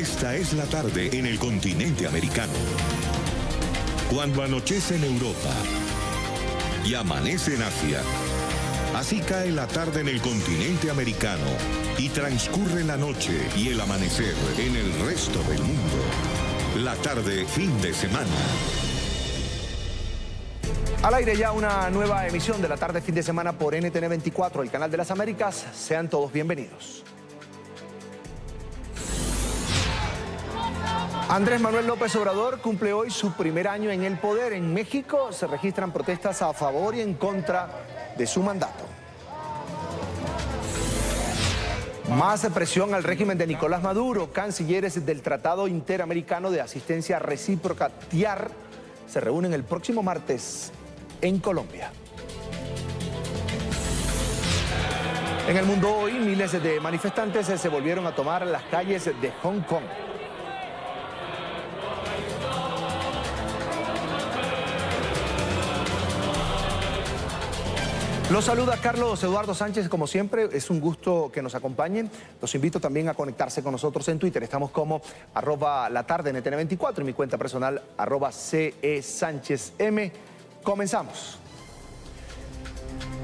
Esta es la tarde en el continente americano. Cuando anochece en Europa y amanece en Asia, así cae la tarde en el continente americano y transcurre la noche y el amanecer en el resto del mundo. La tarde fin de semana. Al aire ya una nueva emisión de la tarde fin de semana por NTN 24, el canal de las Américas. Sean todos bienvenidos. Andrés Manuel López Obrador cumple hoy su primer año en el poder. En México se registran protestas a favor y en contra de su mandato. Más presión al régimen de Nicolás Maduro. Cancilleres del Tratado Interamericano de Asistencia Recíproca, TIAR, se reúnen el próximo martes en Colombia. En el mundo hoy, miles de manifestantes se volvieron a tomar las calles de Hong Kong. Los saluda Carlos Eduardo Sánchez, como siempre, es un gusto que nos acompañen. Los invito también a conectarse con nosotros en Twitter. Estamos como @latarde_NTN24 y mi cuenta personal @CESánchezM. Comenzamos.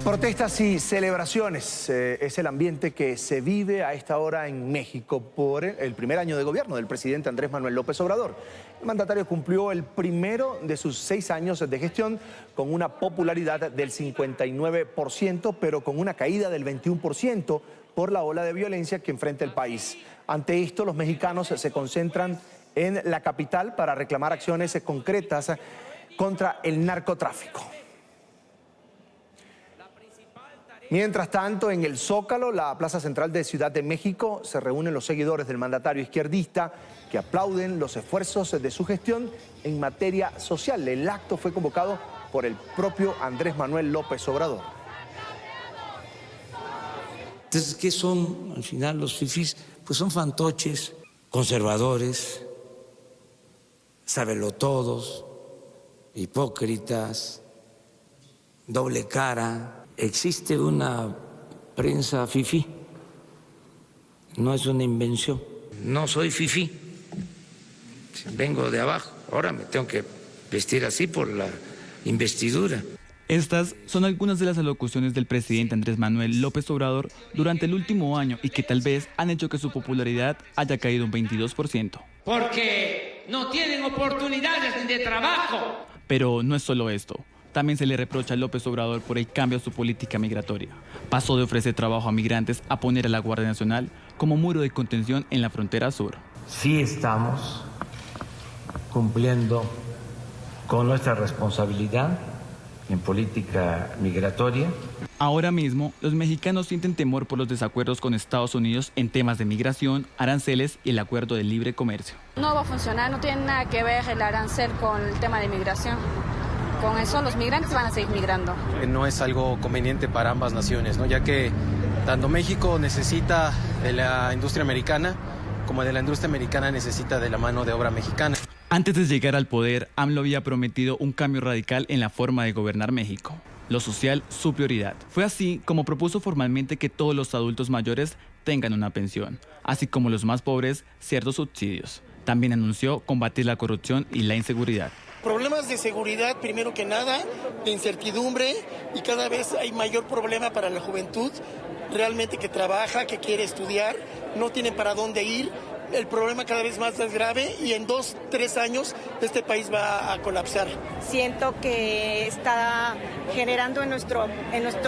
Protestas y celebraciones es el ambiente que se vive a esta hora en México por el primer año de gobierno del presidente Andrés Manuel López Obrador. El mandatario cumplió el primero de sus 6 años de gestión con una popularidad del 59%, pero con una caída del 21% por la ola de violencia que enfrenta el país. Ante esto, los mexicanos se concentran en la capital para reclamar acciones concretas contra el narcotráfico. Mientras tanto, en el Zócalo, la plaza central de Ciudad de México, se reúnen los seguidores del mandatario izquierdista que aplauden los esfuerzos de su gestión en materia social. El acto fue convocado por el propio Andrés Manuel López Obrador. Entonces, ¿qué son al final los fifís? Pues son fantoches, conservadores, sabelotodos, hipócritas, doble cara. Existe una prensa fifí, no es una invención. No soy fifí, vengo de abajo, ahora me tengo que vestir así por la investidura. Estas son algunas de las alocuciones del presidente Andrés Manuel López Obrador durante el último año y que tal vez han hecho que su popularidad haya caído un 22%. Porque no tienen oportunidades de trabajo. Pero no es solo esto. También se le reprocha a López Obrador por el cambio a su política migratoria. Pasó de ofrecer trabajo a migrantes a poner a la Guardia Nacional como muro de contención en la frontera sur. Sí estamos cumpliendo con nuestra responsabilidad en política migratoria. Ahora mismo, los mexicanos sienten temor por los desacuerdos con Estados Unidos en temas de migración, aranceles y el acuerdo de libre comercio. No va a funcionar, no tiene nada que ver el arancel con el tema de migración. Con eso los migrantes van a seguir migrando. No es algo conveniente para ambas naciones, ¿no? Ya que tanto México necesita de la industria americana como de la industria americana necesita de la mano de obra mexicana. Antes de llegar al poder, AMLO había prometido un cambio radical en la forma de gobernar México. Lo social, su prioridad. Fue así como propuso formalmente que todos los adultos mayores tengan una pensión, así como los más pobres ciertos subsidios. También anunció combatir la corrupción y la inseguridad. Problemas de seguridad, primero que nada, de incertidumbre, y cada vez hay mayor problema para la juventud, realmente que trabaja, que quiere estudiar, no tienen para dónde ir. El problema cada vez más es grave y en 2, 3 años este país va a colapsar. Siento que está generando en nuestro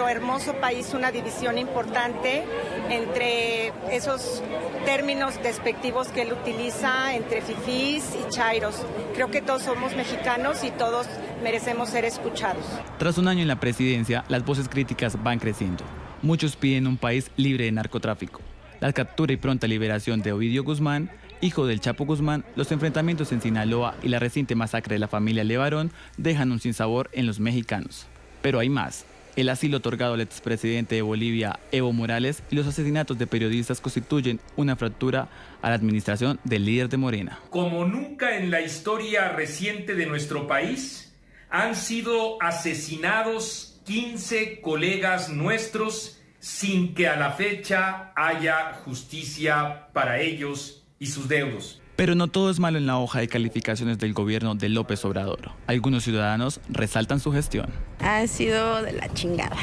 hermoso país una división importante entre esos términos despectivos que él utiliza, entre fifís y chairos. Creo que todos somos mexicanos y todos merecemos ser escuchados. Tras un año en la presidencia, las voces críticas van creciendo. Muchos piden un país libre de narcotráfico. La captura y pronta liberación de Ovidio Guzmán, hijo del Chapo Guzmán, los enfrentamientos en Sinaloa y la reciente masacre de la familia Levarón dejan un sinsabor en los mexicanos. Pero hay más. El asilo otorgado al expresidente de Bolivia, Evo Morales, y los asesinatos de periodistas constituyen una fractura a la administración del líder de Morena. Como nunca en la historia reciente de nuestro país, han sido asesinados 15 colegas nuestros sin que a la fecha haya justicia para ellos y sus deudos. Pero no todo es malo en la hoja de calificaciones del gobierno de López Obrador. Algunos ciudadanos resaltan su gestión. Ha sido de la chingada.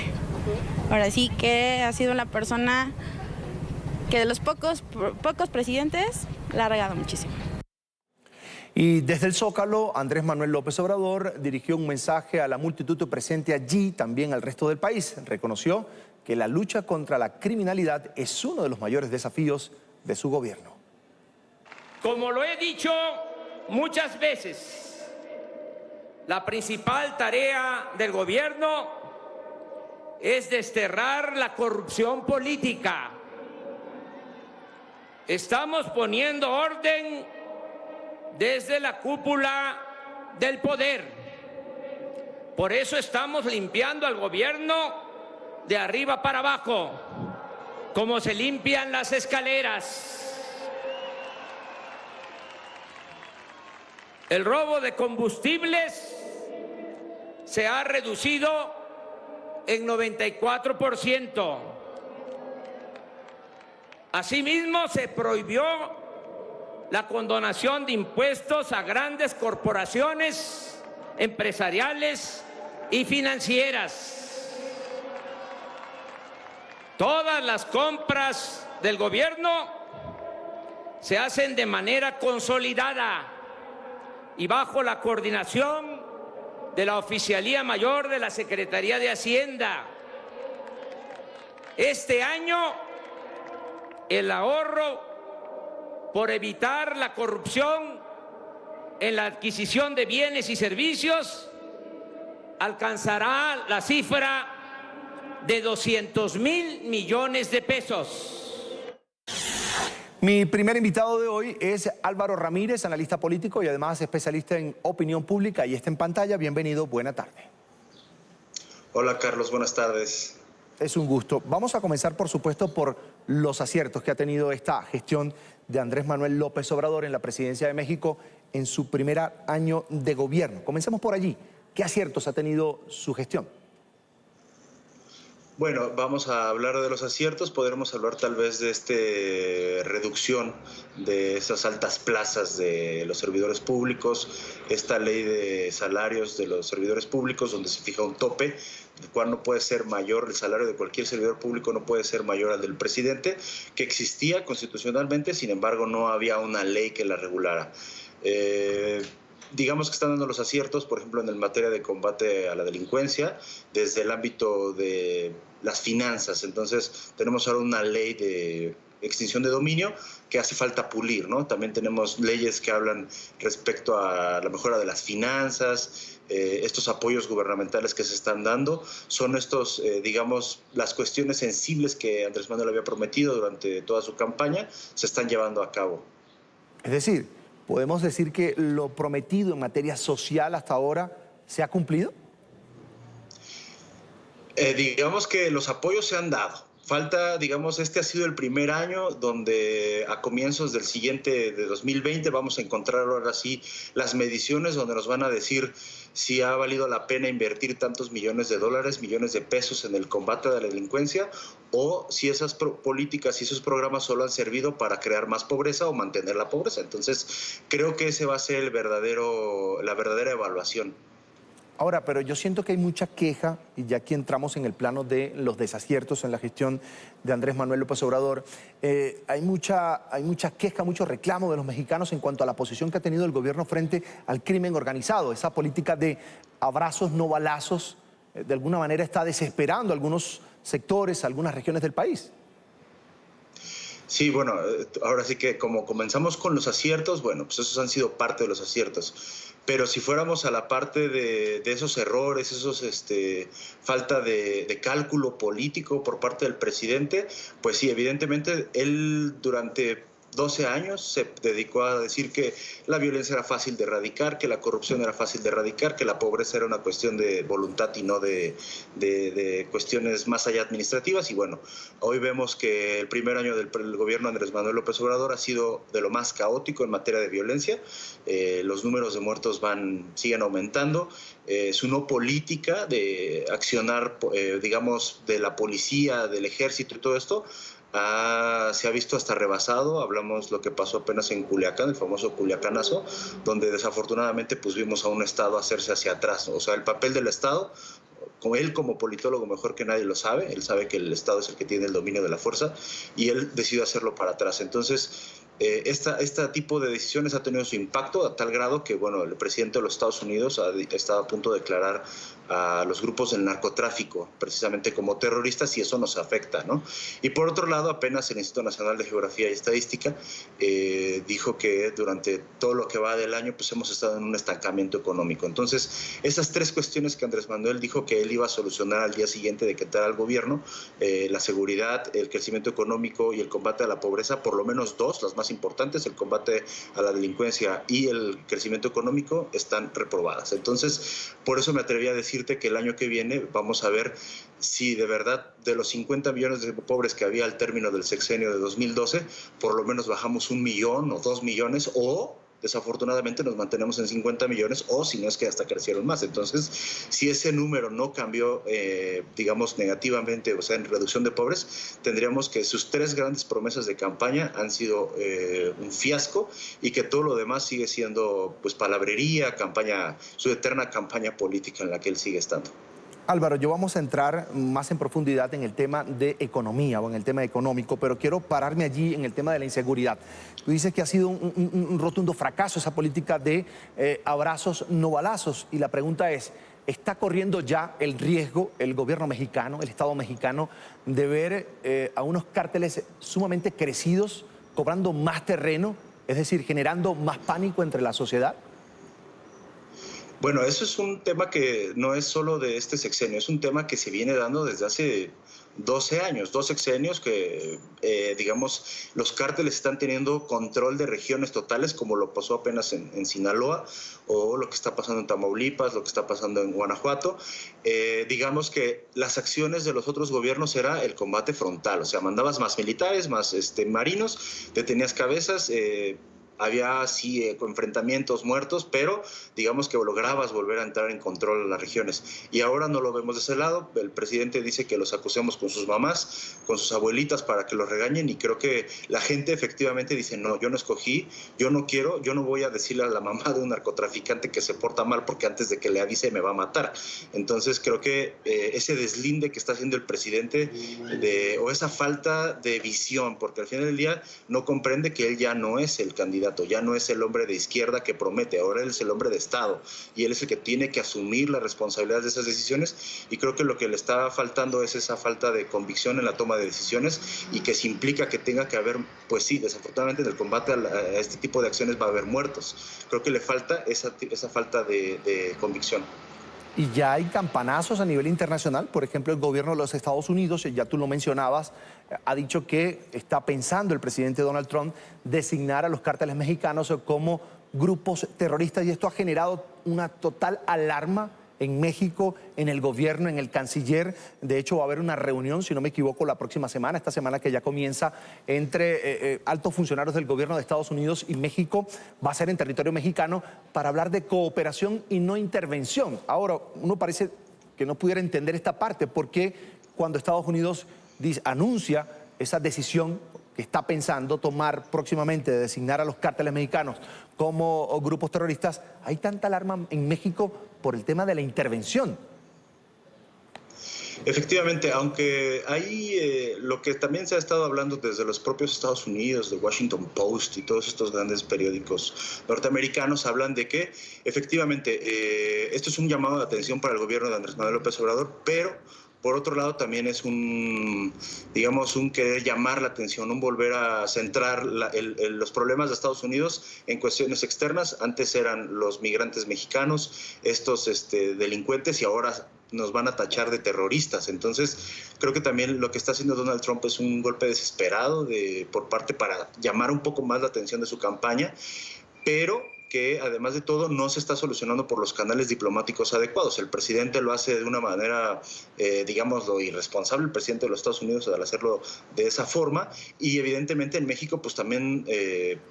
Ahora sí que ha sido una persona que de los pocos presidentes la ha regado muchísimo. Y desde el Zócalo, Andrés Manuel López Obrador dirigió un mensaje a la multitud presente allí, también al resto del país. Reconoció que la lucha contra la criminalidad es uno de los mayores desafíos de su gobierno. Como lo he dicho muchas veces, la principal tarea del gobierno es desterrar la corrupción política. Estamos poniendo orden desde la cúpula del poder. Por eso estamos limpiando al gobierno de arriba para abajo, como se limpian las escaleras. El robo de combustibles se ha reducido en 94%. Asimismo, se prohibió la condonación de impuestos a grandes corporaciones empresariales y financieras. Todas las compras del gobierno se hacen de manera consolidada y bajo la coordinación de la Oficialía Mayor de la Secretaría de Hacienda. Este año, el ahorro por evitar la corrupción en la adquisición de bienes y servicios alcanzará la cifra de 200,000 millones de pesos. Mi primer invitado de hoy es Álvaro Ramírez, analista político y además especialista en opinión pública, y está en pantalla. Bienvenido, buena tarde. Hola Carlos, buenas tardes. Es un gusto. Vamos a comenzar, por supuesto, por los aciertos que ha tenido esta gestión de Andrés Manuel López Obrador en la presidencia de México en su primer año de gobierno. Comencemos por allí. ¿Qué aciertos ha tenido su gestión? Bueno, vamos a hablar de los aciertos. Podremos hablar tal vez de esta reducción de esas altas plazas de los servidores públicos, esta ley de salarios de los servidores públicos donde se fija un tope, el cual no puede ser mayor, el salario de cualquier servidor público no puede ser mayor al del presidente, que existía constitucionalmente, sin embargo no había una ley que la regulara. Digamos que están dando los aciertos, por ejemplo, en el materia de combate a la delincuencia, desde el ámbito de las finanzas. Entonces, tenemos ahora una ley de extinción de dominio que hace falta pulir, ¿no? También tenemos leyes que hablan respecto a la mejora de las finanzas, estos apoyos gubernamentales que se están dando. Son estos, digamos, las cuestiones sensibles que Andrés Manuel había prometido durante toda su campaña, se están llevando a cabo. Es decir, ¿podemos decir que lo prometido en materia social hasta ahora se ha cumplido? Digamos que los apoyos se han dado. Falta, digamos, este ha sido el primer año donde a comienzos del siguiente, de 2020, vamos a encontrar ahora sí las mediciones donde nos van a decir si ha valido la pena invertir tantos millones de dólares, millones de pesos en el combate a la delincuencia, o si esas políticas y esos programas solo han servido para crear más pobreza o mantener la pobreza. Entonces, creo que ese va a ser la verdadera evaluación. Ahora, pero yo siento que hay mucha queja, y ya aquí entramos en el plano de los desaciertos en la gestión de Andrés Manuel López Obrador. Hay mucha queja, mucho reclamo de los mexicanos en cuanto a la posición que ha tenido el gobierno frente al crimen organizado. Esa política de abrazos, no balazos, de alguna manera está desesperando a algunos sectores, a algunas regiones del país. Sí, bueno, ahora sí que como comenzamos con los aciertos, bueno, pues esos han sido parte de los aciertos. Pero si fuéramos a la parte de esos errores, esos falta de cálculo político por parte del presidente, pues sí, evidentemente él durante 12 años se dedicó a decir que la violencia era fácil de erradicar, que la corrupción era fácil de erradicar, que la pobreza era una cuestión de voluntad y no de cuestiones más allá administrativas. Y bueno, hoy vemos que el primer año del gobierno de Andrés Manuel López Obrador ha sido de lo más caótico en materia de violencia. Los números de muertos siguen aumentando. Su no política de accionar, digamos, de la policía, del ejército y todo esto, se ha visto hasta rebasado. Hablamos lo que pasó apenas en Culiacán, el famoso Culiacanazo, donde desafortunadamente pues vimos a un Estado hacerse hacia atrás. O sea, el papel del Estado, él como politólogo mejor que nadie lo sabe, él sabe que el Estado es el que tiene el dominio de la fuerza y él decidió hacerlo para atrás. Entonces, este tipo de decisiones ha tenido su impacto a tal grado que, bueno, el presidente de los Estados Unidos está a punto de declarar a los grupos del narcotráfico precisamente como terroristas y eso nos afecta, ¿no? Y por otro lado, apenas el Instituto Nacional de Geografía y Estadística dijo que durante todo lo que va del año pues hemos estado en un estancamiento económico. Entonces, esas tres cuestiones que Andrés Manuel dijo que él iba a solucionar al día siguiente de que entrara al gobierno, la seguridad, el crecimiento económico y el combate a la pobreza, por lo menos dos, las más importantes, el combate a la delincuencia y el crecimiento económico, están reprobadas. Entonces, por eso me atreví a decirte que el año que viene vamos a ver si de verdad de los 50 millones de pobres que había al término del sexenio de 2012, por lo menos bajamos 1 millón o 2 millones o desafortunadamente nos mantenemos en 50 millones o si no es que hasta crecieron más. Entonces, si ese número no cambió, digamos, negativamente, o sea, en reducción de pobres, tendríamos que sus tres grandes promesas de campaña han sido un fiasco y que todo lo demás sigue siendo pues palabrería, su eterna campaña política en la que él sigue estando. Álvaro, yo vamos a entrar más en profundidad en el tema de economía o en el tema económico, pero quiero pararme allí en el tema de la inseguridad. Tú dices que ha sido un rotundo fracaso esa política de abrazos, no balazos. Y la pregunta es, ¿está corriendo ya el riesgo el gobierno mexicano, el Estado mexicano, de ver a unos cárteles sumamente crecidos, cobrando más terreno, es decir, generando más pánico entre la sociedad? Bueno, eso es un tema que no es solo de este sexenio, es un tema que se viene dando desde hace 12 años, 2 sexenios que, digamos, los cárteles están teniendo control de regiones totales, como lo pasó apenas en Sinaloa, o lo que está pasando en Tamaulipas, lo que está pasando en Guanajuato. Digamos que las acciones de los otros gobiernos era el combate frontal, o sea, mandabas más militares, más marinos, detenías cabezas, había sí enfrentamientos, muertos, pero digamos que lograbas volver a entrar en control de las regiones. Y ahora no lo vemos de ese lado. El presidente dice que los acusemos con sus mamás, con sus abuelitas para que los regañen y creo que la gente efectivamente dice, no, yo no escogí, yo no quiero, yo no voy a decirle a la mamá de un narcotraficante que se porta mal porque antes de que le avise me va a matar. Entonces creo que ese deslinde que está haciendo el presidente o esa falta de visión, porque al final del día no comprende que él ya no es el candidato, ya no es el hombre de izquierda que promete, ahora él es el hombre de Estado y él es el que tiene que asumir la responsabilidad de esas decisiones y creo que lo que le está faltando es esa falta de convicción en la toma de decisiones y que se implica que tenga que haber, pues sí, desafortunadamente en el combate a este tipo de acciones va a haber muertos. Creo que le falta esa falta de convicción. Y ya hay campanazos a nivel internacional. Por ejemplo, el gobierno de los Estados Unidos, ya tú lo mencionabas, ha dicho que está pensando el presidente Donald Trump designar a los cárteles mexicanos como grupos terroristas y esto ha generado una total alarma en México, en el gobierno, en el canciller. De hecho, va a haber una reunión, si no me equivoco, la próxima semana, esta semana que ya comienza, entre altos funcionarios del gobierno de Estados Unidos y México. Va a ser en territorio mexicano para hablar de cooperación y no intervención. Ahora, uno parece que no pudiera entender esta parte, porque cuando Estados Unidos anuncia esa decisión que está pensando tomar próximamente de designar a los cárteles mexicanos como grupos terroristas, hay tanta alarma en México por el tema de la intervención. Efectivamente, aunque hay lo que también se ha estado hablando desde los propios Estados Unidos, The Washington Post y todos estos grandes periódicos norteamericanos hablan de que efectivamente esto es un llamado de atención para el gobierno de Andrés Manuel López Obrador, pero por otro lado también es un querer llamar la atención, un volver a centrar los problemas de Estados Unidos en cuestiones externas. Antes eran los migrantes mexicanos, estos delincuentes, y ahora nos van a tachar de terroristas. Entonces, creo que también lo que está haciendo Donald Trump es un golpe desesperado por parte para llamar un poco más la atención de su campaña, pero que además de todo no se está solucionando por los canales diplomáticos adecuados. El presidente lo hace de una manera, digámoslo, irresponsable, el presidente de los Estados Unidos, al hacerlo de esa forma, y evidentemente en México pues también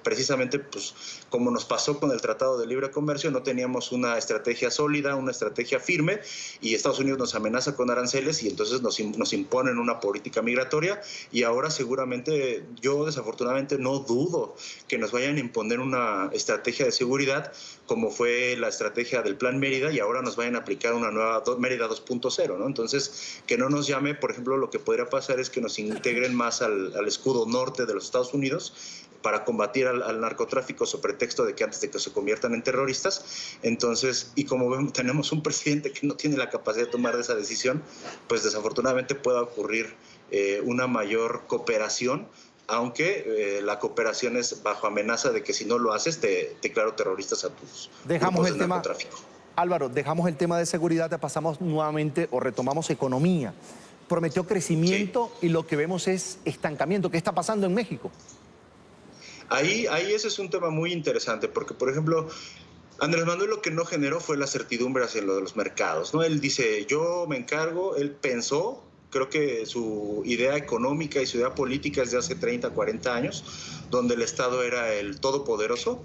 precisamente pues como nos pasó con el Tratado de Libre Comercio, no teníamos una estrategia sólida, una estrategia firme, y Estados Unidos nos amenaza con aranceles y entonces nos imponen una política migratoria, y ahora seguramente, yo desafortunadamente no dudo que nos vayan a imponer una estrategia de seguridad como fue la estrategia del Plan Mérida, y ahora nos vayan a aplicar una nueva Mérida 2.0, ¿no? Entonces, que no nos llame, por ejemplo, lo que podría pasar es que nos integren más al escudo norte de los Estados Unidos para combatir al narcotráfico sobre pretexto de que antes de que se conviertan en terroristas. Entonces, y como vemos, tenemos un presidente que no tiene la capacidad de tomar esa decisión, pues desafortunadamente pueda ocurrir una mayor cooperación, aunque la cooperación es bajo amenaza de que si no lo haces te declaro terroristas a tus grupos de narcotráfico. Álvaro, dejamos el tema de seguridad, te pasamos nuevamente o retomamos economía. Prometió crecimiento y lo que vemos es estancamiento. ¿Qué está pasando en México? Ahí ese es un tema muy interesante porque, por ejemplo, Andrés Manuel lo que no generó fue la certidumbre hacia lo de los mercados, ¿no? Él dice, yo me encargo, él pensó, creo que su idea económica y su idea política es de hace 30, 40 años, donde el Estado era el todopoderoso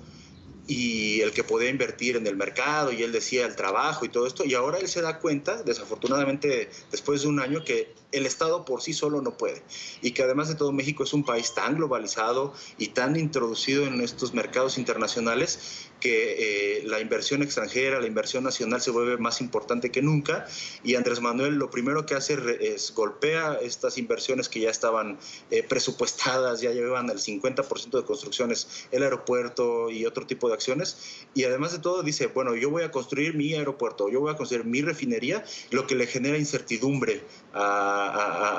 y el que podía invertir en el mercado, y él decía el trabajo y todo esto, y ahora él se da cuenta, desafortunadamente después de un año, que el Estado por sí solo no puede, y que además de todo México es un país tan globalizado y tan introducido en estos mercados internacionales que la inversión extranjera, la inversión nacional se vuelve más importante que nunca, y Andrés Manuel lo primero que hace es golpea estas inversiones que ya estaban presupuestadas, ya llevaban el 50% de construcciones, el aeropuerto y otro tipo de acciones, y además de todo dice, bueno, yo voy a construir mi aeropuerto, yo voy a construir mi refinería, lo que le genera incertidumbre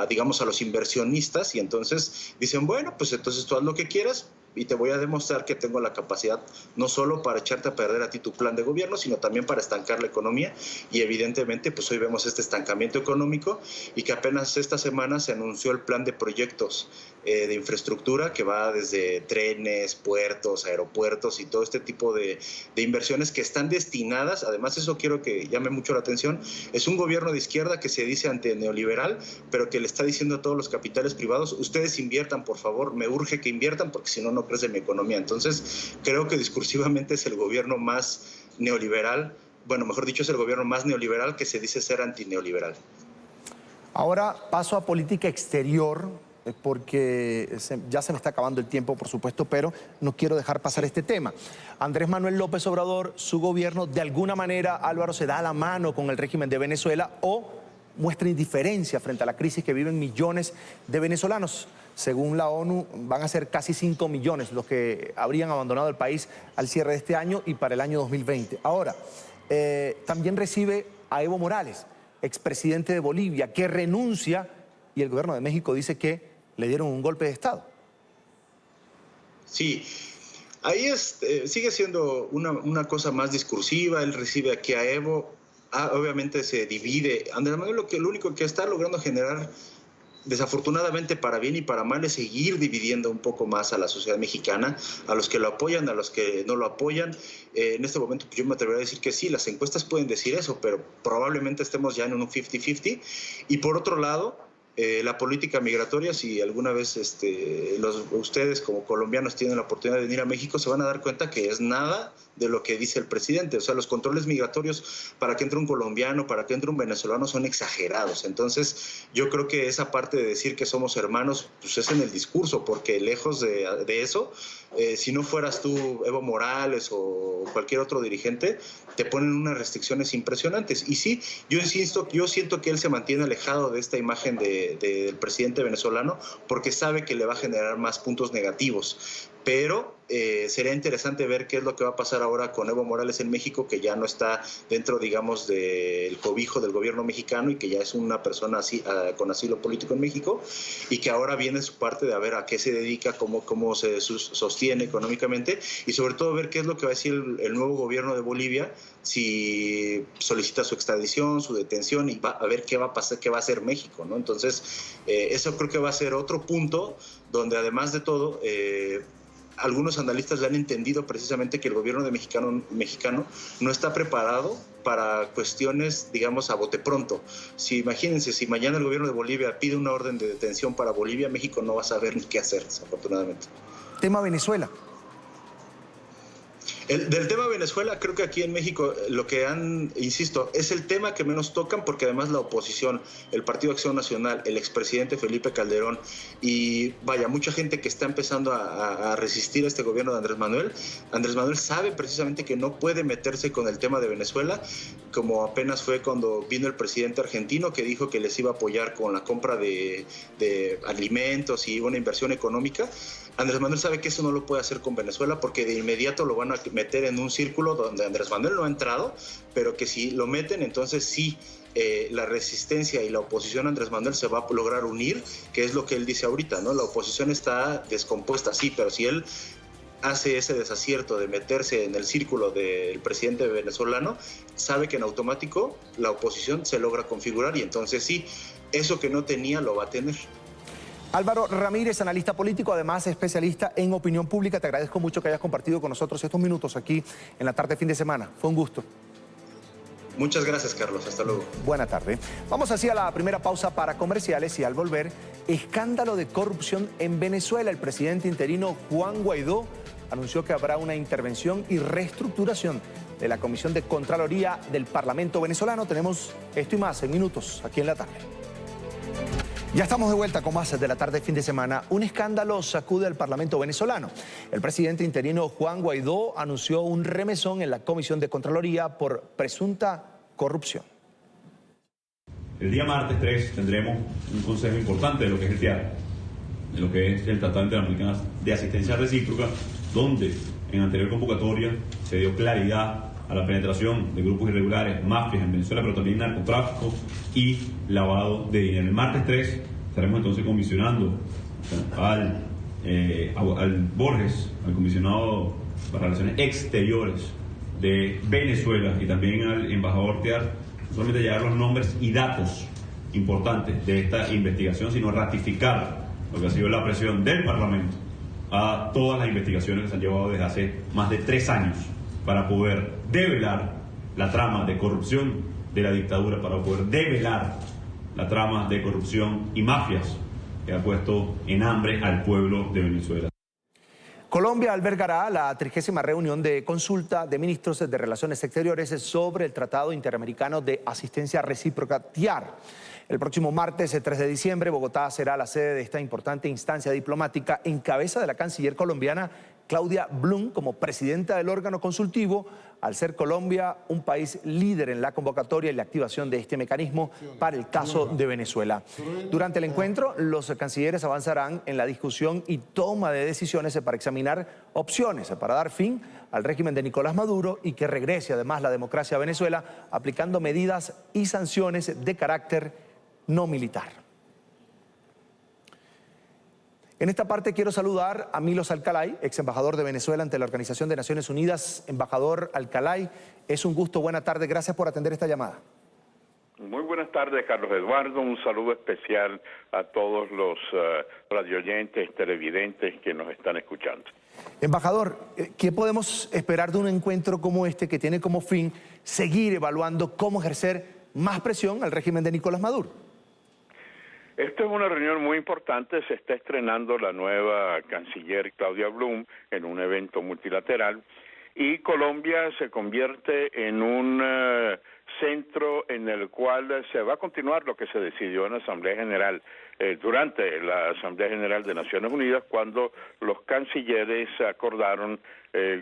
digamos a los inversionistas, y entonces dicen, bueno, pues entonces tú haz lo que quieras y te voy a demostrar que tengo la capacidad no solo para echarte a perder a ti tu plan de gobierno, sino también para estancar la economía, y evidentemente pues hoy vemos este estancamiento económico, y que apenas esta semana se anunció el plan de proyectos de infraestructura que va desde trenes, puertos, aeropuertos y todo este tipo de inversiones que están destinadas, además eso quiero que llame mucho la atención, es un gobierno de izquierda que se dice antineoliberal, pero que le está diciendo a todos los capitales privados, ustedes inviertan por favor, me urge que inviertan porque si no, no crece mi economía. Entonces creo que discursivamente es el gobierno más neoliberal, bueno, mejor dicho, es el gobierno más neoliberal que se dice ser antineoliberal. Ahora paso a política exterior, porque ya se me está acabando el tiempo, por supuesto, pero no quiero dejar pasar este tema. Andrés Manuel López Obrador, su gobierno, de alguna manera, Álvaro, se da la mano con el régimen de Venezuela o muestra indiferencia frente a la crisis que viven millones de venezolanos. Según la ONU, van a ser casi 5 millones los que habrían abandonado el país al cierre de este año y para el año 2020. Ahora, también recibe a Evo Morales, expresidente de Bolivia, que renuncia, y el gobierno de México dice que le dieron un golpe de Estado. Sí, ahí sigue siendo una cosa más discursiva. Él recibe aquí a Evo, obviamente se divide. Andrés Manuel lo único que está logrando generar, desafortunadamente para bien y para mal, es seguir dividiendo un poco más a la sociedad mexicana, a los que lo apoyan, a los que no lo apoyan. En este momento pues yo me atrevería a decir que sí, las encuestas pueden decir eso, pero probablemente estemos ya en un 50-50. Y por otro lado, la política migratoria, si alguna vez ustedes como colombianos tienen la oportunidad de venir a México, se van a dar cuenta que es nada de lo que dice el presidente. O sea, los controles migratorios para que entre un colombiano, para que entre un venezolano son exagerados. Entonces, yo creo que esa parte de decir que somos hermanos, pues es en el discurso, porque lejos de eso, si no fueras tú, Evo Morales o cualquier otro dirigente, te ponen unas restricciones impresionantes. Y sí, yo siento que él se mantiene alejado de esta imagen del presidente venezolano porque sabe que le va a generar más puntos negativos. Pero sería interesante ver qué es lo que va a pasar ahora con Evo Morales en México, que ya no está dentro, digamos, del cobijo del gobierno mexicano y que ya es una persona con asilo político en México, y que ahora viene su parte de a ver a qué se dedica, cómo se sostiene económicamente, y sobre todo ver qué es lo que va a decir el nuevo gobierno de Bolivia, si solicita su extradición, su detención, y a ver qué va a pasar, qué va a hacer México, ¿no? Entonces, eso creo que va a ser otro punto donde además de todo algunos analistas le han entendido precisamente que el gobierno de mexicano no está preparado para cuestiones, digamos, a bote pronto. Imagínense, si mañana el gobierno de Bolivia pide una orden de detención para Bolivia, México no va a saber ni qué hacer, desafortunadamente. Tema Venezuela. Del tema Venezuela, creo que aquí en México lo que insisto, es el tema que menos tocan, porque además la oposición, el Partido Acción Nacional, el expresidente Felipe Calderón y mucha gente que está empezando a resistir a este gobierno de Andrés Manuel sabe precisamente que no puede meterse con el tema de Venezuela, como apenas fue cuando vino el presidente argentino que dijo que les iba a apoyar con la compra de alimentos y una inversión económica. Andrés Manuel sabe que eso no lo puede hacer con Venezuela, porque de inmediato lo van a meter en un círculo donde Andrés Manuel no ha entrado, pero que si lo meten, entonces sí, la resistencia y la oposición a Andrés Manuel se va a lograr unir, que es lo que él dice ahorita, ¿no? La oposición está descompuesta, sí, pero si él hace ese desacierto de meterse en el círculo del presidente venezolano, sabe que en automático la oposición se logra configurar, y entonces sí, eso que no tenía lo va a tener. Álvaro Ramírez, analista político, además especialista en opinión pública. Te agradezco mucho que hayas compartido con nosotros estos minutos aquí en la tarde fin de semana. Fue un gusto. Muchas gracias, Carlos. Hasta luego. Buena tarde. Vamos así a la primera pausa para comerciales y al volver, escándalo de corrupción en Venezuela. El presidente interino Juan Guaidó anunció que habrá una intervención y reestructuración de la Comisión de Contraloría del Parlamento venezolano. Tenemos esto y más en minutos aquí en la tarde. Ya estamos de vuelta con más de la tarde fin de semana. Un escándalo sacude al Parlamento venezolano. El presidente interino Juan Guaidó anunció un remesón en la Comisión de Contraloría por presunta corrupción. El día martes 3 tendremos un consejo importante de lo que es el TIAR, de lo que es el Tratado Interamericano de Asistencia Recíproca, donde en anterior convocatoria se dio claridad a la penetración de grupos irregulares, mafias en Venezuela, pero también narcotráfico y lavado de dinero. El martes 3 estaremos entonces comisionando al Borges, al comisionado para Relaciones Exteriores de Venezuela, y también al embajador TIAR, no solamente llegar los nombres y datos importantes de esta investigación, sino ratificar lo que ha sido la presión del Parlamento a todas las investigaciones que se han llevado desde hace más de 3 años para poder develar la trama de corrupción de la dictadura, para poder develar la trama de corrupción y mafias que ha puesto en hambre al pueblo de Venezuela. Colombia albergará la 30ª reunión de consulta de ministros de Relaciones Exteriores sobre el Tratado Interamericano de Asistencia Recíproca TIAR. El próximo martes, 3 de diciembre, Bogotá será la sede de esta importante instancia diplomática en cabeza de la canciller colombiana Claudia Blum como presidenta del órgano consultivo, al ser Colombia un país líder en la convocatoria y la activación de este mecanismo para el caso de Venezuela. Durante el encuentro, los cancilleres avanzarán en la discusión y toma de decisiones para examinar opciones para dar fin al régimen de Nicolás Maduro y que regrese además la democracia a Venezuela, aplicando medidas y sanciones de carácter no militar. En esta parte quiero saludar a Milos Alcalay, ex embajador de Venezuela ante la Organización de Naciones Unidas. Embajador Alcalay, es un gusto, buena tarde, gracias por atender esta llamada. Muy buenas tardes, Carlos Eduardo, un saludo especial a todos los radioyentes, televidentes que nos están escuchando. Embajador, ¿qué podemos esperar de un encuentro como este que tiene como fin seguir evaluando cómo ejercer más presión al régimen de Nicolás Maduro? Esta es una reunión muy importante, se está estrenando la nueva canciller Claudia Blum en un evento multilateral y Colombia se convierte en un centro en el cual se va a continuar lo que se decidió en la Asamblea General, durante la Asamblea General de Naciones Unidas, cuando los cancilleres acordaron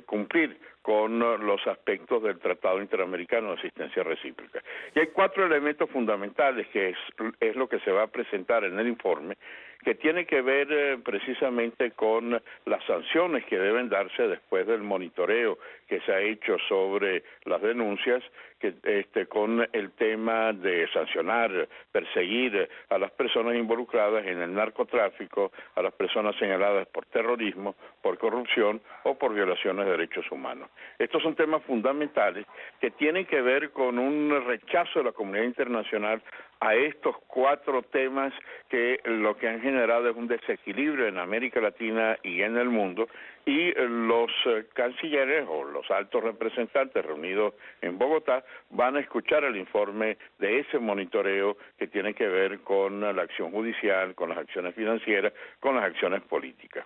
cumplir con los aspectos del Tratado Interamericano de Asistencia Recíproca. Y hay 4 elementos fundamentales que es lo que se va a presentar en el informe, que tiene que ver precisamente con las sanciones que deben darse después del monitoreo que se ha hecho sobre las denuncias, con el tema de sancionar, perseguir a las personas involucradas en el narcotráfico, a las personas señaladas por terrorismo, por corrupción o por violación violaciones de derechos humanos. Estos son temas fundamentales que tienen que ver con un rechazo de la comunidad internacional a estos 4 temas que lo que han generado es un desequilibrio en América Latina y en el mundo, y los cancilleres o los altos representantes reunidos en Bogotá van a escuchar el informe de ese monitoreo que tiene que ver con la acción judicial, con las acciones financieras, con las acciones políticas.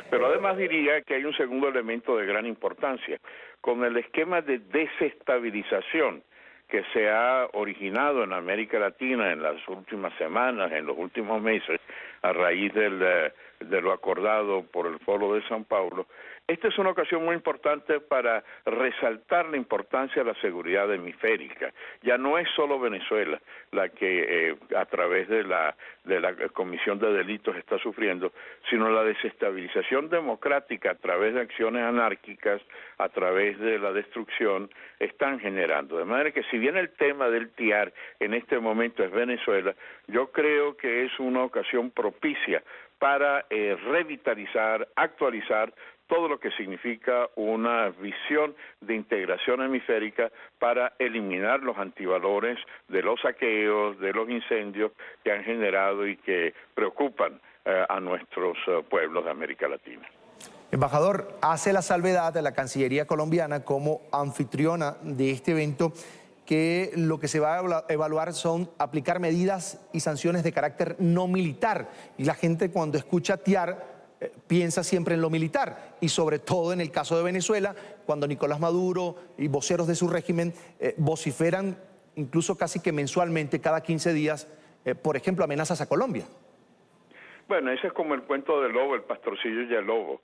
Pero además diría que hay un segundo elemento de gran importancia. Con el esquema de desestabilización que se ha originado en América Latina en las últimas semanas, en los últimos meses, a raíz de lo acordado por el Foro de San Paulo, esta es una ocasión muy importante para resaltar la importancia de la seguridad hemisférica. Ya no es solo Venezuela la que a través de la Comisión de Delitos está sufriendo, sino la desestabilización democrática a través de acciones anárquicas, a través de la destrucción, están generando. De manera que si bien el tema del TIAR en este momento es Venezuela, yo creo que es una ocasión propicia para revitalizar, actualizar todo lo que significa una visión de integración hemisférica para eliminar los antivalores de los saqueos, de los incendios que han generado y que preocupan a nuestros pueblos de América Latina. Embajador, hace la salvedad de la Cancillería colombiana como anfitriona de este evento que lo que se va a evaluar son aplicar medidas y sanciones de carácter no militar. Y la gente cuando escucha TIAR piensa siempre en lo militar, y sobre todo en el caso de Venezuela, cuando Nicolás Maduro y voceros de su régimen vociferan incluso casi que mensualmente, cada 15 días, por ejemplo, amenazas a Colombia. Bueno, ese es como el cuento del lobo, el pastorcillo y el lobo.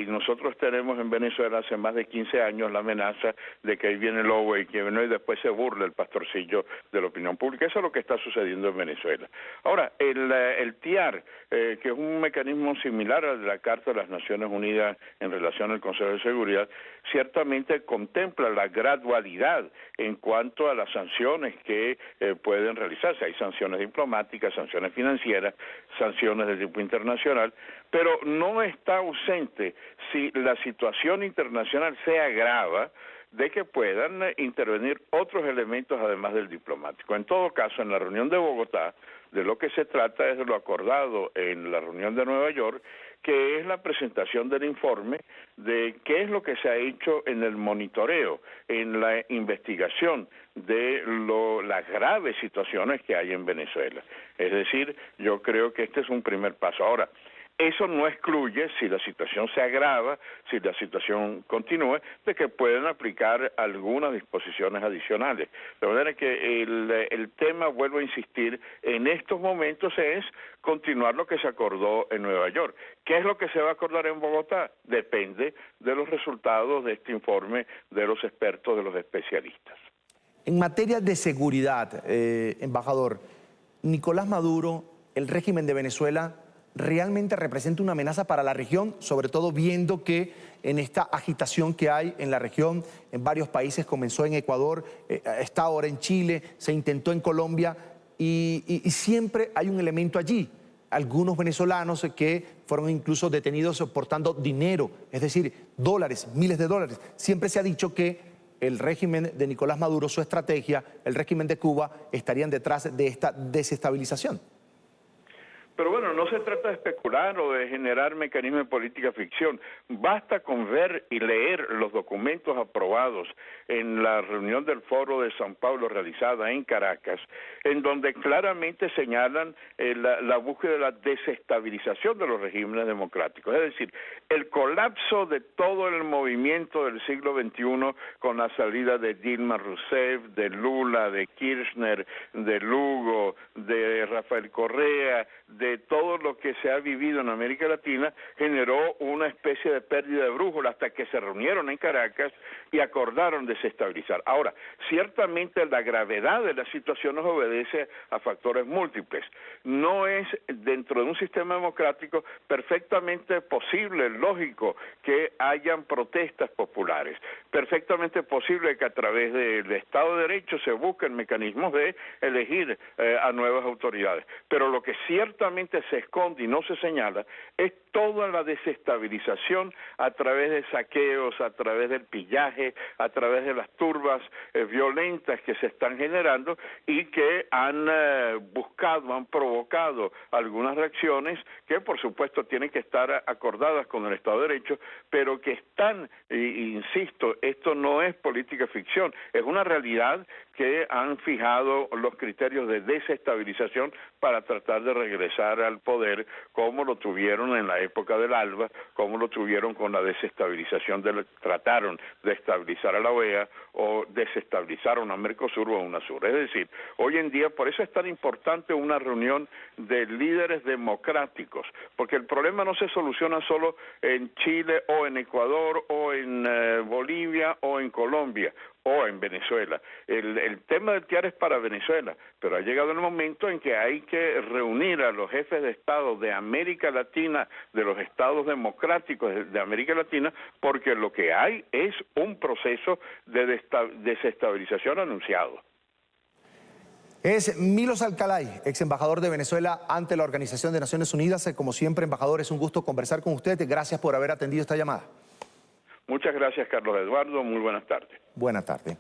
Nosotros tenemos en Venezuela hace más de 15 años la amenaza de que ahí viene el lobo y que y después se burla el pastorcillo de la opinión pública. Eso es lo que está sucediendo en Venezuela. Ahora, el TIAR, que es un mecanismo similar al de la Carta de las Naciones Unidas en relación al Consejo de Seguridad, ciertamente contempla la gradualidad en cuanto a las sanciones que pueden realizarse. Hay sanciones diplomáticas, sanciones financieras, sanciones de tipo internacional, pero no está ausente, si la situación internacional se agrava, de que puedan intervenir otros elementos además del diplomático. En todo caso, en la reunión de Bogotá, de lo que se trata es de lo acordado en la reunión de Nueva York, que es la presentación del informe de qué es lo que se ha hecho en el monitoreo, en la investigación de las graves situaciones que hay en Venezuela. Es decir, yo creo que este es un primer paso. Ahora, eso no excluye, si la situación se agrava, si la situación continúa, de que pueden aplicar algunas disposiciones adicionales. De manera que el tema, vuelvo a insistir, en estos momentos es continuar lo que se acordó en Nueva York. ¿Qué es lo que se va a acordar en Bogotá? Depende de los resultados de este informe de los expertos, de los especialistas. En materia de seguridad, embajador, Nicolás Maduro, el régimen de Venezuela, ¿realmente representa una amenaza para la región? Sobre todo viendo que en esta agitación que hay en la región, en varios países, comenzó en Ecuador, está ahora en Chile, se intentó en Colombia y siempre hay un elemento allí. Algunos venezolanos que fueron incluso detenidos portando dinero, es decir, dólares, miles de dólares. Siempre se ha dicho que el régimen de Nicolás Maduro, su estrategia, el régimen de Cuba, estarían detrás de esta desestabilización. Pero bueno, no se trata de especular o de generar mecanismos de política ficción. Basta con ver y leer los documentos aprobados en la reunión del Foro de San Paulo realizada en Caracas, en donde claramente señalan la búsqueda de la desestabilización de los regímenes democráticos. Es decir, el colapso de todo el movimiento del siglo XXI con la salida de Dilma Rousseff, de Lula, de Kirchner, de Lugo, de Rafael Correa, de todo lo que se ha vivido en América Latina, generó una especie de pérdida de brújula hasta que se reunieron en Caracas y acordaron desestabilizar. Ahora, ciertamente la gravedad de la situación nos obedece a factores múltiples. No es dentro de un sistema democrático perfectamente posible, lógico, que hayan protestas populares. Perfectamente posible que a través del Estado de Derecho se busquen mecanismos de elegir a nuevas autoridades. Pero lo que ciertamente se esconde y no se señala es toda la desestabilización a través de saqueos, a través del pillaje, a través de las turbas violentas que se están generando y que han han provocado algunas reacciones que por supuesto tienen que estar acordadas con el Estado de Derecho, pero que están, insisto, esto no es política ficción, es una realidad que han fijado los criterios de desestabilización para tratar de regresar al poder, como lo tuvieron en la época del ALBA, como lo tuvieron con la desestabilización, trataron de estabilizar a la OEA o desestabilizaron a Mercosur o a UNASUR. Es decir, hoy en día, por eso es tan importante una reunión de líderes democráticos, porque el problema no se soluciona solo en Chile o en Ecuador o en Bolivia o en Colombia o en Venezuela. El tema del TIAR es para Venezuela, pero ha llegado el momento en que hay que reunir a los jefes de Estado de América Latina, de los estados democráticos de América Latina, porque lo que hay es un proceso de desestabilización anunciado. Es Milos Alcalay, ex embajador de Venezuela ante la Organización de Naciones Unidas. Como siempre, embajador, es un gusto conversar con usted. Gracias por haber atendido esta llamada. Muchas gracias, Carlos Eduardo. Muy buenas tardes. Buenas tardes.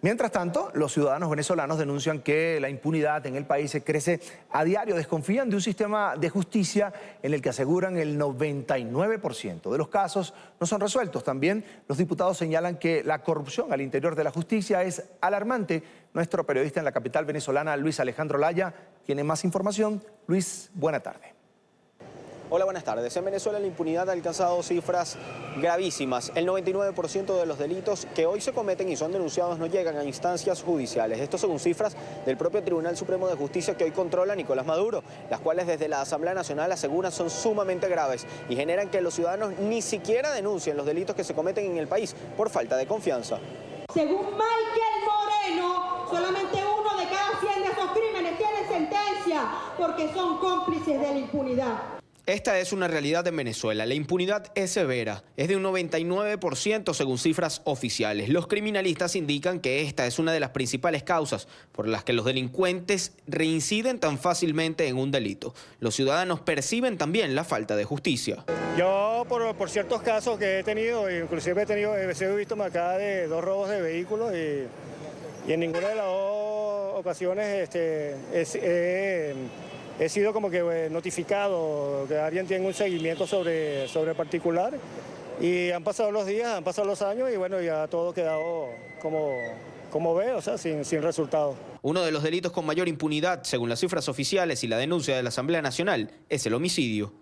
Mientras tanto, los ciudadanos venezolanos denuncian que la impunidad en el país crece a diario. Desconfían de un sistema de justicia en el que aseguran el 99% de los casos no son resueltos. También los diputados señalan que la corrupción al interior de la justicia es alarmante. Nuestro periodista en la capital venezolana, Luis Alejandro Laya, tiene más información. Luis, buena tarde. Hola, buenas tardes. En Venezuela la impunidad ha alcanzado cifras gravísimas. El 99% de los delitos que hoy se cometen y son denunciados no llegan a instancias judiciales. Esto según cifras del propio Tribunal Supremo de Justicia que hoy controla Nicolás Maduro, las cuales desde la Asamblea Nacional aseguran son sumamente graves y generan que los ciudadanos ni siquiera denuncien los delitos que se cometen en el país por falta de confianza. Según Michael Moreno, solamente 1 de cada 100 de esos crímenes tiene sentencia porque son cómplices de la impunidad. Esta es una realidad en Venezuela. La impunidad es severa, es de un 99% según cifras oficiales. Los criminalistas indican que esta es una de las principales causas por las que los delincuentes reinciden tan fácilmente en un delito. Los ciudadanos perciben también la falta de justicia. Yo por ciertos casos que he tenido, inclusive he sido víctima acá de 2 robos de vehículos y en ninguna de las 2 ocasiones he sido como que notificado que alguien tiene un seguimiento sobre particular y han pasado los días, han pasado los años y bueno, ya todo ha quedado como ve, o sea, sin resultado. Uno de los delitos con mayor impunidad, según las cifras oficiales y la denuncia de la Asamblea Nacional, es el homicidio.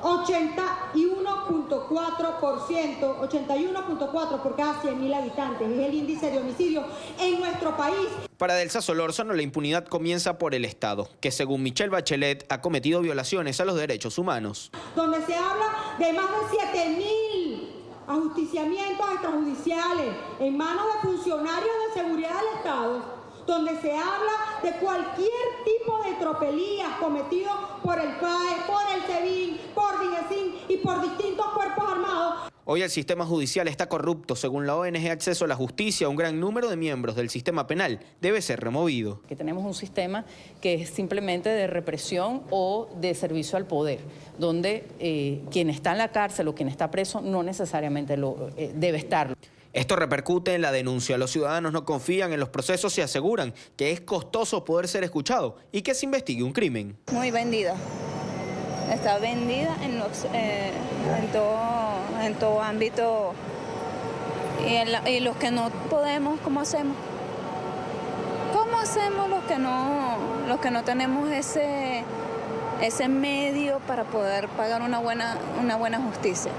81.4 por cada 100.000 habitantes es el índice de homicidio en nuestro país. Para Delsa Solórzano, la impunidad comienza por el Estado, que según Michelle Bachelet ha cometido violaciones a los derechos humanos. Donde se habla de más de 7.000 ajusticiamientos extrajudiciales en manos de funcionarios de seguridad del Estado, donde se habla de cualquier tipo de tropelías cometidos por el FAE, por el SEBIN, por DIGESIN y por distintos cuerpos armados. Hoy el sistema judicial está corrupto. Según la ONG Acceso a la Justicia, un gran número de miembros del sistema penal debe ser removido. Que tenemos un sistema que es simplemente de represión o de servicio al poder, donde quien está en la cárcel o quien está preso no necesariamente debe estarlo. Esto repercute en la denuncia. Los ciudadanos no confían en los procesos y aseguran que es costoso poder ser escuchado y que se investigue un crimen. Muy vendida. Está vendida en todo ámbito. Y los que no podemos, ¿cómo hacemos? ¿Cómo hacemos los que no tenemos ese medio para poder pagar una buena justicia?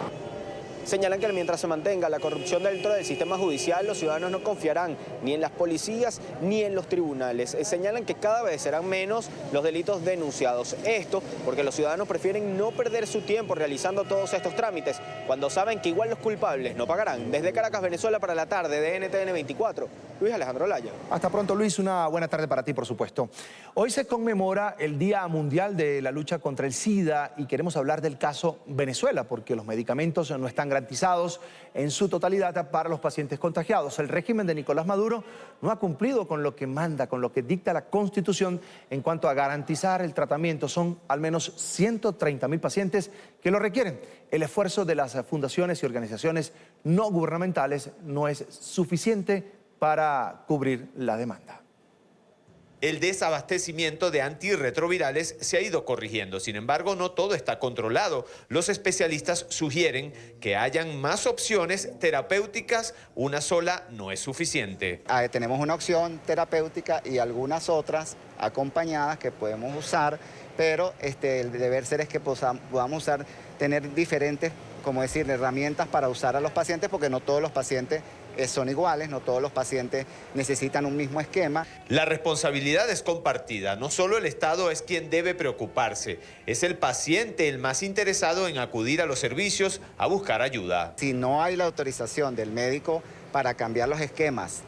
Señalan que mientras se mantenga la corrupción dentro del sistema judicial, los ciudadanos no confiarán ni en las policías ni en los tribunales. Señalan que cada vez serán menos los delitos denunciados. Esto porque los ciudadanos prefieren no perder su tiempo realizando todos estos trámites, cuando saben que igual los culpables no pagarán. Desde Caracas, Venezuela, para la tarde de NTN 24, Luis Alejandro Laya. Hasta pronto, Luis. Una buena tarde para ti, por supuesto. Hoy se conmemora el Día Mundial de la Lucha contra el SIDA y queremos hablar del caso Venezuela, porque los medicamentos no están garantizados en su totalidad para los pacientes contagiados. El régimen de Nicolás Maduro no ha cumplido con lo que manda, con lo que dicta la Constitución en cuanto a garantizar el tratamiento. Son al menos 130.000 pacientes que lo requieren. El esfuerzo de las fundaciones y organizaciones no gubernamentales no es suficiente para cubrir la demanda. El desabastecimiento de antirretrovirales se ha ido corrigiendo. Sin embargo, no todo está controlado. Los especialistas sugieren que hayan más opciones terapéuticas. Una sola no es suficiente. Tenemos una opción terapéutica y algunas otras acompañadas que podemos usar, pero el deber ser es que podamos tener diferentes, como decir, herramientas para usar a los pacientes, porque no todos los pacientes son iguales, no todos los pacientes necesitan un mismo esquema. La responsabilidad es compartida. No solo el Estado es quien debe preocuparse, es el paciente el más interesado en acudir a los servicios a buscar ayuda. Si no hay la autorización del médico para cambiar los esquemas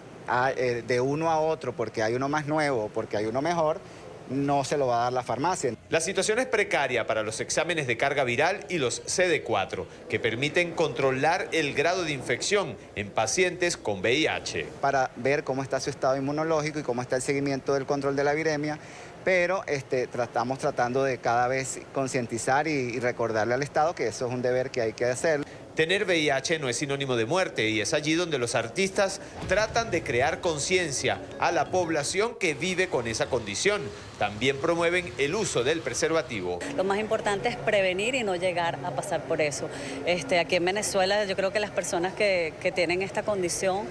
de uno a otro, porque hay uno más nuevo, porque hay uno mejor, no se lo va a dar la farmacia. La situación es precaria para los exámenes de carga viral y los CD4, que permiten controlar el grado de infección en pacientes con VIH. Para ver cómo está su estado inmunológico y cómo está el seguimiento del control de la viremia, pero estamos tratando de cada vez concientizar y recordarle al Estado que eso es un deber que hay que hacer. Tener VIH no es sinónimo de muerte y es allí donde los artistas tratan de crear conciencia a la población que vive con esa condición. También promueven el uso del preservativo. Lo más importante es prevenir y no llegar a pasar por eso. Aquí en Venezuela yo creo que las personas que tienen esta condición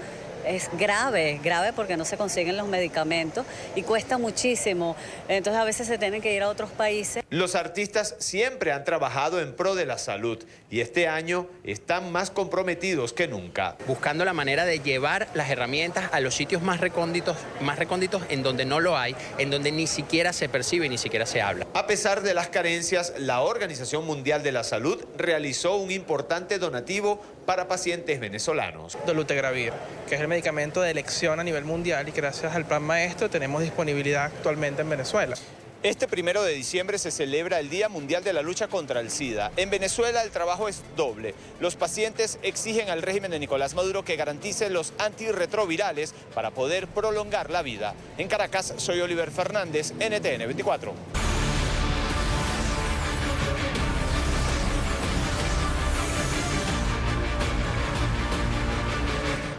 es grave porque no se consiguen los medicamentos y cuesta muchísimo. Entonces a veces se tienen que ir a otros países. Los artistas siempre han trabajado en pro de la salud y este año están más comprometidos que nunca. Buscando la manera de llevar las herramientas a los sitios más recónditos en donde no lo hay, en donde ni siquiera se percibe, ni siquiera se habla. A pesar de las carencias, la Organización Mundial de la Salud realizó un importante donativo para pacientes venezolanos. Dolutegravir, que es el medicamento de elección a nivel mundial y gracias al Plan Maestro tenemos disponibilidad actualmente en Venezuela. Este 1 de diciembre se celebra el Día Mundial de la Lucha contra el SIDA. En Venezuela el trabajo es doble. Los pacientes exigen al régimen de Nicolás Maduro que garantice los antirretrovirales para poder prolongar la vida. En Caracas, soy Oliver Fernández, NTN 24.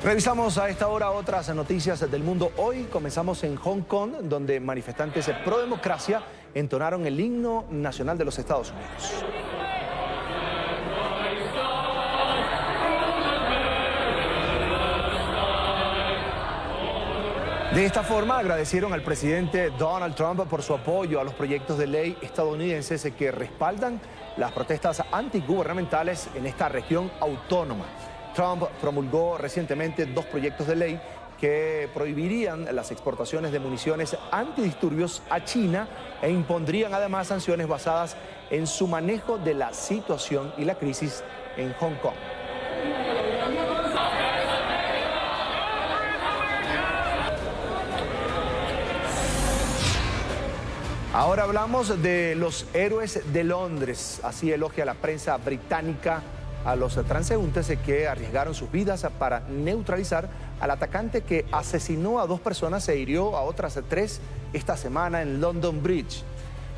Revisamos a esta hora otras noticias del mundo. Hoy comenzamos en Hong Kong, donde manifestantes pro democracia entonaron el himno nacional de los Estados Unidos. De esta forma agradecieron al presidente Donald Trump por su apoyo a los proyectos de ley estadounidenses que respaldan las protestas antigubernamentales en esta región autónoma. Trump promulgó recientemente 2 proyectos de ley que prohibirían las exportaciones de municiones antidisturbios a China e impondrían además sanciones basadas en su manejo de la situación y la crisis en Hong Kong. Ahora hablamos de los héroes de Londres. Así elogia la prensa británica a los transeúntes que arriesgaron sus vidas para neutralizar al atacante que asesinó a 2 personas e hirió a otras 3 esta semana en London Bridge.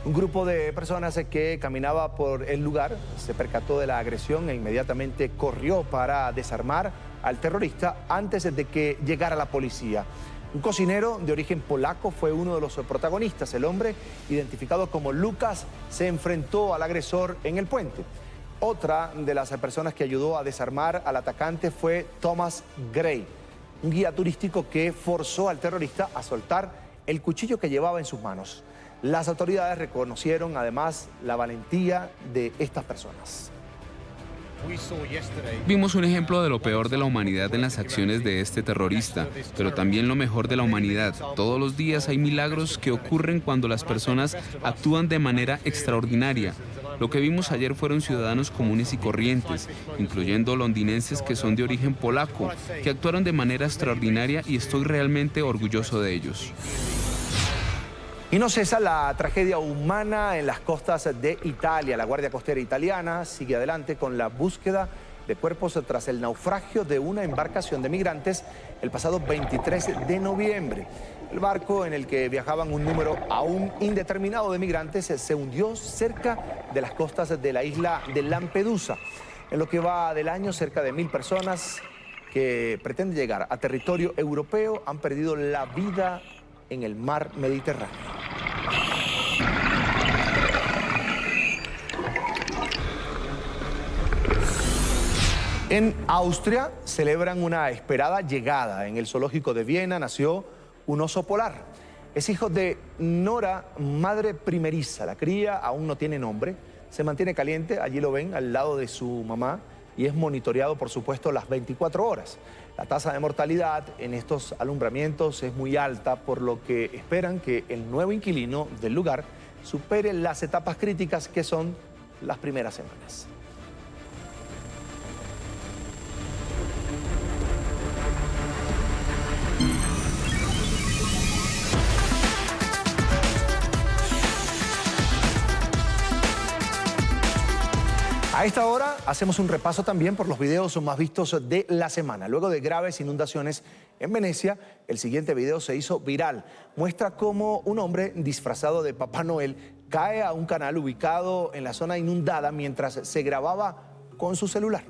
Un grupo de personas que caminaba por el lugar se percató de la agresión e inmediatamente corrió para desarmar al terrorista antes de que llegara la policía. Un cocinero de origen polaco fue uno de los protagonistas. El hombre, identificado como Lucas, se enfrentó al agresor en el puente. Otra de las personas que ayudó a desarmar al atacante fue Thomas Gray, un guía turístico que forzó al terrorista a soltar el cuchillo que llevaba en sus manos. Las autoridades reconocieron además la valentía de estas personas. Vimos un ejemplo de lo peor de la humanidad en las acciones de este terrorista, pero también lo mejor de la humanidad. Todos los días hay milagros que ocurren cuando las personas actúan de manera extraordinaria. Lo que vimos ayer fueron ciudadanos comunes y corrientes, incluyendo londinenses que son de origen polaco, que actuaron de manera extraordinaria y estoy realmente orgulloso de ellos. Y no cesa la tragedia humana en las costas de Italia. La Guardia Costera italiana sigue adelante con la búsqueda de cuerpos tras el naufragio de una embarcación de migrantes el pasado 23 de noviembre. El barco en el que viajaban un número aún indeterminado de migrantes se hundió cerca de las costas de la isla de Lampedusa. En lo que va del año, cerca de 1000 personas que pretenden llegar a territorio europeo han perdido la vida en el mar Mediterráneo. En Austria celebran una esperada llegada. En el zoológico de Viena nació un oso polar. Es hijo de Nora, madre primeriza. La cría aún no tiene nombre. Se mantiene caliente, allí lo ven, al lado de su mamá, y es monitoreado, por supuesto, las 24 horas. La tasa de mortalidad en estos alumbramientos es muy alta, por lo que esperan que el nuevo inquilino del lugar supere las etapas críticas que son las primeras semanas. A esta hora hacemos un repaso también por los videos más vistos de la semana. Luego de graves inundaciones en Venecia, el siguiente video se hizo viral. Muestra cómo un hombre disfrazado de Papá Noel cae a un canal ubicado en la zona inundada mientras se grababa con su celular.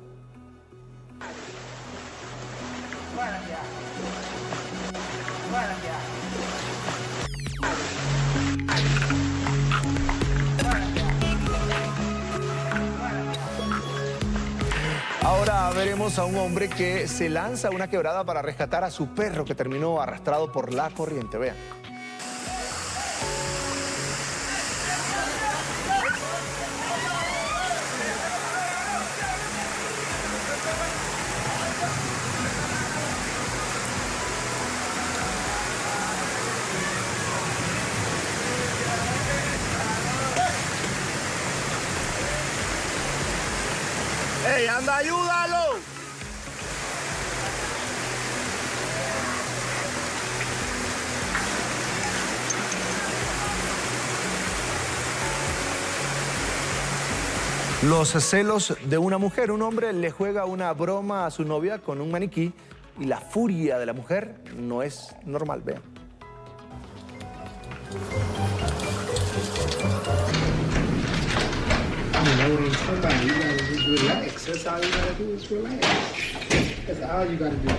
Ahora veremos a un hombre que se lanza a una quebrada para rescatar a su perro que terminó arrastrado por la corriente. Vean. ¡Ey, anda, ayúdalo! Los celos de una mujer. Un hombre le juega una broma a su novia con un maniquí y la furia de la mujer no es normal. Vean. Relax. That's all you gotta do is relax. That's all you gotta do.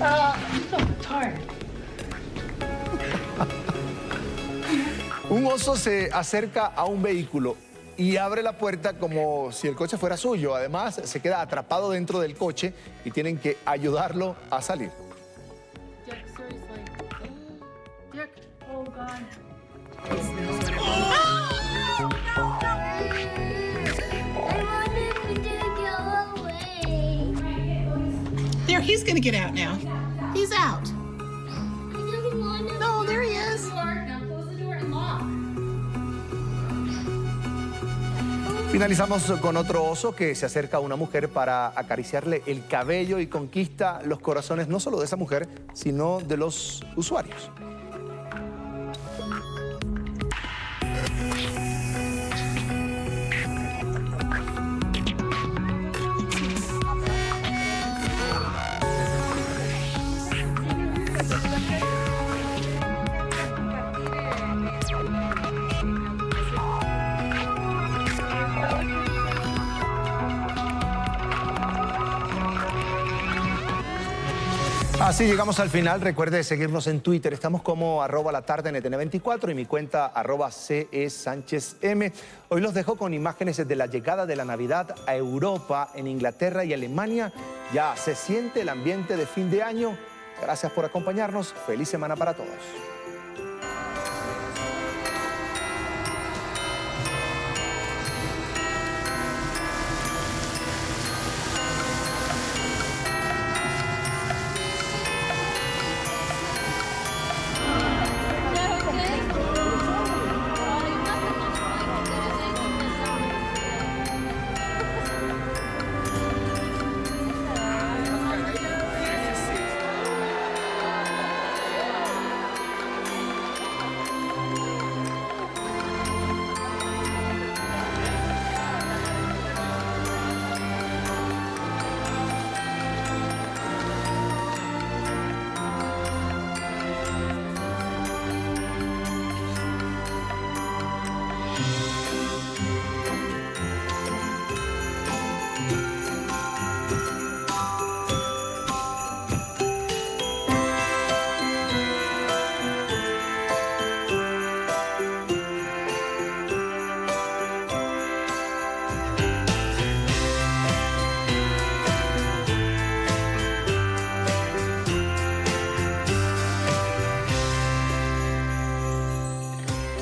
I'm so tired. Un oso se acerca a un vehículo y abre la puerta como si el coche fuera suyo. Además, se queda atrapado dentro del coche y tienen que ayudarlo a salir. Dick, seriously. Dick, oh God. There, he's gonna get out now. He's out. No, there he is. Finalizamos con otro oso que se acerca a una mujer para acariciarle el cabello y conquista los corazones no solo de esa mujer, sino de los usuarios. Así llegamos al final. Recuerde seguirnos en Twitter. Estamos como @latardenetn24 y mi cuenta @CESánchezM. Hoy los dejo con imágenes de la llegada de la Navidad a Europa. En Inglaterra y Alemania ya se siente el ambiente de fin de año. Gracias por acompañarnos. Feliz semana para todos.